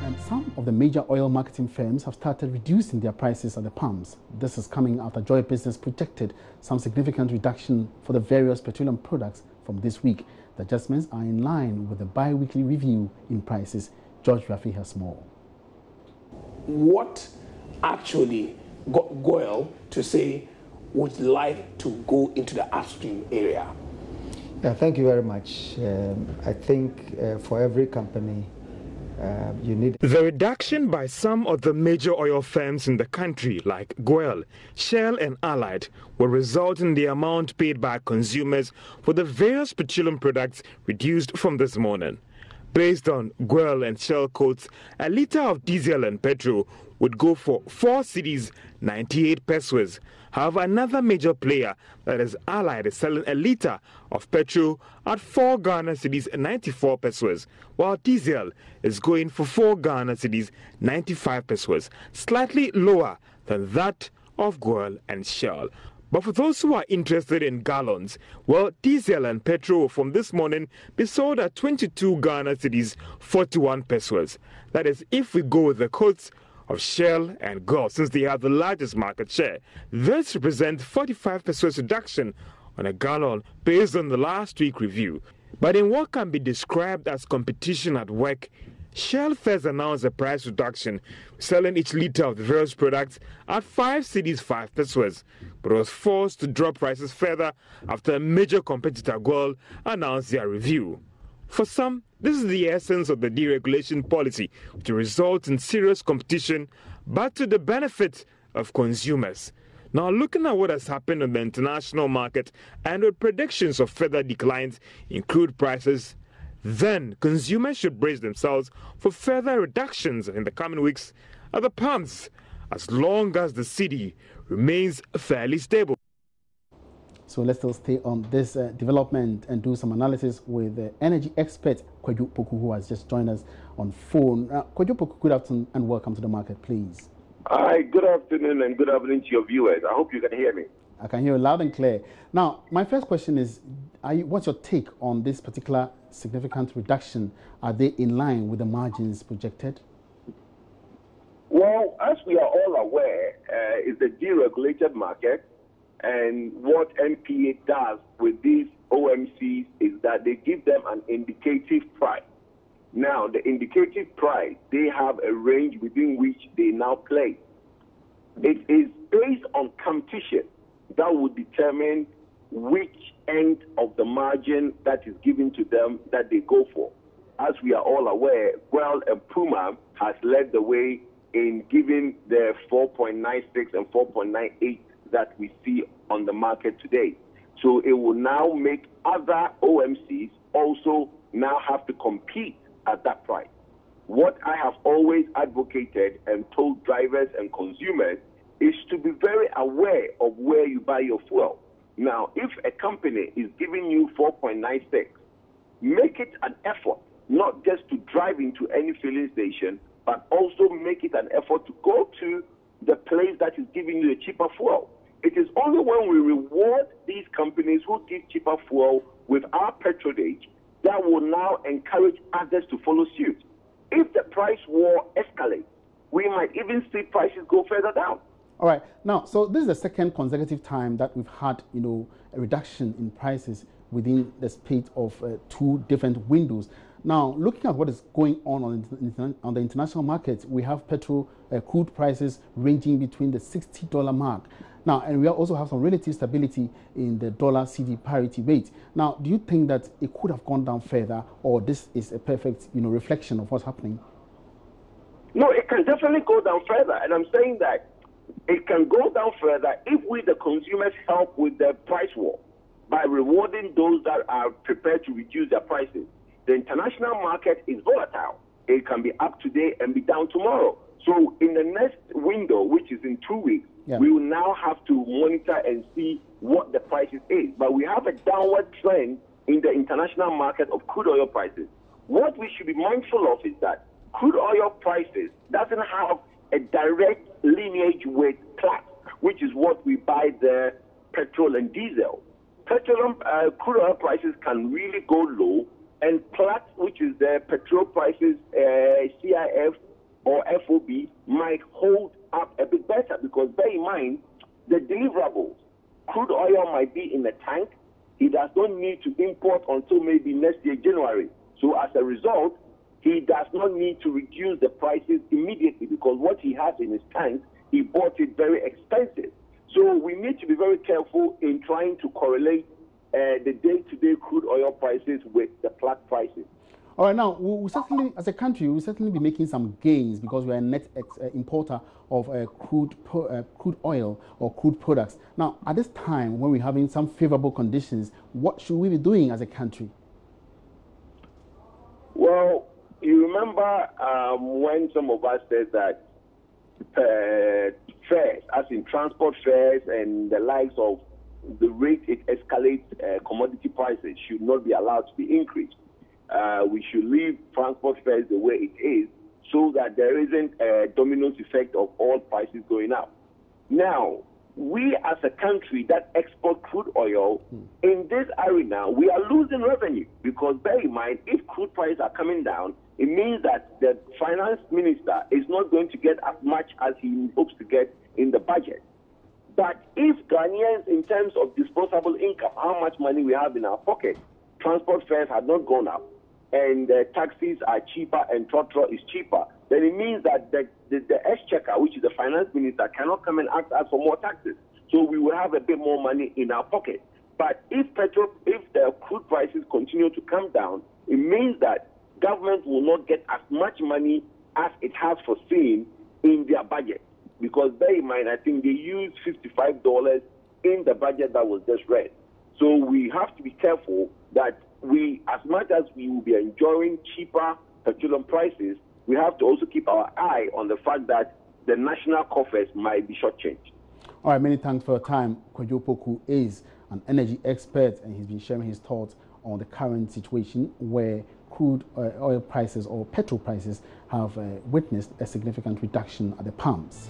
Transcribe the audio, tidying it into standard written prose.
And some of the major oil marketing firms have started reducing their prices at the pumps. This is coming after Joy Business projected some significant reduction for the various petroleum products from this week. The adjustments are in line with the bi-weekly review in prices. George Rafi has more. What actually got Goyle to say would like to go into the upstream area? Yeah, thank you very much. I think for every company, you need... The reduction by some of the major oil firms in the country, like Goyle, Shell and Allied, will result in the amount paid by consumers for the various petroleum products reduced from this morning. Based on Goyle and Shell quotes, a litre of diesel and petrol would go for 4 cedis 98 pesos. However, another major player, that is Allied, is selling a litre of petrol at 4 Ghana cedis 94 pesos, while diesel is going for 4 Ghana cedis 95 pesos, slightly lower than that of Goyle and Shell. But for those who are interested in gallons, well, diesel and petrol from this morning be sold at 22 Ghana cedis 41 pesos. That is, if we go with the quotes of Shell and Goyle, since they have the largest market share. This represents 45 pesos reduction on a gallon based on the last week review. But in what can be described as competition at work, Shell first announced a price reduction, selling each litre of the various products at 5 cedis 5 pesos, but was forced to drop prices further after a major competitor, Goyle, announced their review. For some, this is the essence of the deregulation policy, which results in serious competition, but to the benefit of consumers. Now, looking at what has happened on the international market and with predictions of further declines in crude prices, then consumers should brace themselves for further reductions in the coming weeks at the pumps, as long as the cedi remains fairly stable. So let's still stay on this development and do some analysis with the energy expert Kwadwo Poku, who has just joined us on phone. Kwadwo Poku, good afternoon and welcome to the market, please. Hi, good afternoon and good evening to your viewers. I hope you can hear me. I can hear you loud and clear. Now, my first question is, what's your take on this particular significant reduction? Are they in line with the margins projected? Well, as we are all aware, it's a deregulated market. And what NPA does with these OMCs is that they give them an indicative price. Now, the indicative price, they have a range within which they now play. It is based on competition that would determine which end of the margin that is given to them that they go for. As we are all aware, Goyle and Puma has led the way in giving the 4.96 and 4.98 that we see on the market today. So it will now make other OMCs also now have to compete at that price. What I have always advocated and told drivers and consumers is to be very aware of where you buy your fuel. Now, if a company is giving you 4.96, make it an effort not just to drive into any filling station, but also make it an effort to go to the place that is giving you a cheaper fuel. It is only when we reward these companies who give cheaper fuel with our patronage that will now encourage others to follow suit. If the price war escalates, we might even see prices go further down. All right. Now, so this is the second consecutive time that we've had, a reduction in prices within the space of 2 different windows. Now, looking at what is going on the international market, we have petrol crude prices ranging between the $60 mark. Now, and we also have some relative stability in the dollar cedi parity rate. Now, do you think that it could have gone down further, or this is a perfect, reflection of what's happening? No, it can definitely go down further, and I'm saying that it can go down further if we, the consumers, help with the price war by rewarding those that are prepared to reduce their prices. The international market is volatile. It can be up today and be down tomorrow. So in the next window, which is in 2 weeks, we will now have to monitor and see what the prices is. But we have a downward trend in the international market of crude oil prices. What we should be mindful of is that crude oil prices doesn't have a direct lineage with Platts, which is what we buy the petrol and diesel. Crude oil prices can really go low, and Platts, which is the petrol prices, CIF, or FOB might hold up a bit better, because bear in mind, the deliverables, crude oil might be in the tank. He does not need to import until maybe next year, January. So as a result, he does not need to reduce the prices immediately, because what he has in his tank, he bought it very expensive. So we need to be very careful in trying to correlate the day-to-day crude oil prices with the flat prices. All right, now, we certainly, as a country, we'll certainly be making some gains because we are a net importer of crude oil or crude products. Now, at this time, when we're having some favorable conditions, what should we be doing as a country? Well, you remember when some of us said that fares, as in transport fares and the likes of the rate it escalates commodity prices, should not be allowed to be increased. We should leave transport fares the way it is, so that there isn't a dominoes effect of all prices going up. Now, we as a country that export crude oil, in this arena, we are losing revenue, because bear in mind, if crude prices are coming down, it means that the finance minister is not going to get as much as he hopes to get in the budget. But if Ghanaians, in terms of disposable income, how much money we have in our pocket, transport fares have not gone up, and taxis are cheaper and trotro is cheaper, then it means that the exchequer, which is the finance minister, cannot come and ask us for more taxes. So we will have a bit more money in our pocket. But if the crude prices continue to come down, it means that government will not get as much money as it has foreseen in their budget. Because bear in mind, I think they used $55 in the budget that was just read. So we have to be careful that we, as much as we will be enjoying cheaper petroleum prices, we have to also keep our eye on the fact that the national coffers might be shortchanged. All right, many thanks for your time. Kwadwo Poku is an energy expert, and he's been sharing his thoughts on the current situation where crude oil prices or petrol prices have witnessed a significant reduction at the pumps.